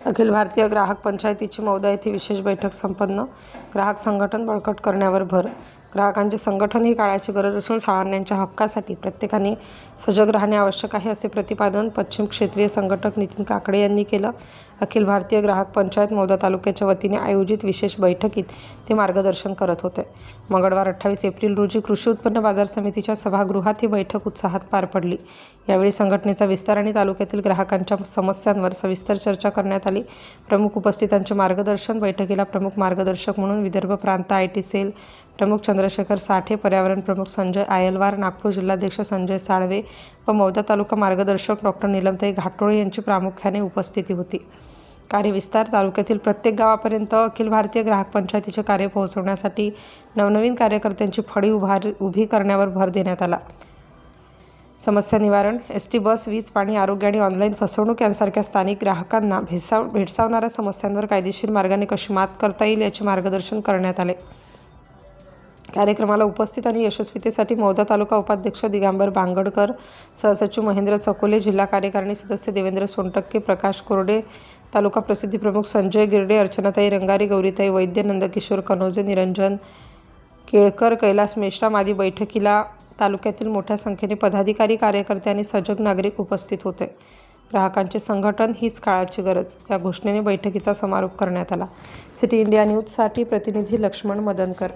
अखिल भारतीय ग्राहक पंचायतीची मौदा येथे विशेष बैठक संपन्न. ग्राहक संघटन बळकट करण्यावर भर. ग्राहकांचे संघटन ही काळाची गरज असून सामान्यांच्या हक्कासाठी प्रत्येकाने सजग राहणे आवश्यक आहे, असे प्रतिपादन पश्चिम क्षेत्रीय संघटक नितीन काकडे यांनी केलं. अखिल भारतीय ग्राहक पंचायत मौदा तालुक्याच्या वतीने आयोजित विशेष बैठकीत ते मार्गदर्शन करत होते. मंगळवार 28 एप्रिल रोजी कृषी उत्पन्न बाजार समितीच्या सभागृहात ही बैठक उत्साहात पार पडली. यावेळी संघटनेचा विस्तार आणि तालुक्यातील ग्राहकांच्या समस्यांवर सविस्तर चर्चा करण्यात आली. प्रमुख उपस्थितांचे मार्गदर्शन. बैठकीला प्रमुख मार्गदर्शक म्हणून विदर्भ प्रांत आयटी सेल प्रमुख चंद्रशेखर साठे, पर्यावरण प्रमुख संजय आयलवार, नागपूर जिल्हाध्यक्ष संजय साळवे व मौदा तालुका मार्गदर्शक डॉ. नीलमताई घाटोळे यांची प्रामुख्याने उपस्थिती होती. कार्यविस्तार. तालुक्यातील प्रत्येक गावापर्यंत अखिल भारतीय ग्राहक पंचायतीचे कार्य पोहोचवण्यासाठी नवनवीन कार्यकर्त्यांची फळी उभी करण्यावर भर देण्यात आला. समस्या निवारण. एसटी बस, वीज, पाणी, आरोग्य आणि ऑनलाईन फसवणूक यांसारख्या स्थानिक ग्राहकांना भेडसावणाऱ्या समस्यांवर कायदेशीर मार्गाने कशी मात करता येईल याचे मार्गदर्शन करण्यात आले. कार्यक्रमाला उपस्थित आणि यशस्वीतेसाठी मौदा तालुका उपाध्यक्ष दिगंबर बांगडकर, सहसचिव महेंद्र चकोले, जिल्हा कार्यकारिणी सदस्य देवेंद्र सोनटक्के, प्रकाश कोरडे, तालुका प्रसिद्धी प्रमुख संजय गिरडे, अर्चनाताई रंगारी, गौरीताई वैद्य, नंदकिशोर कनोजे, निरंजन केळकर, कैलास मेश्राम आदी बैठकीला तालुक्यातील मोठ्या संख्येने पदाधिकारी, कार्यकर्ते आणि सजग नागरिक उपस्थित होते. ग्राहकांचे संघटन हीच काळाची गरज या घोषणेने बैठकीचा समारोप करण्यात आला. सिटी इंडिया न्यूजसाठी प्रतिनिधी लक्ष्मण मदनकर.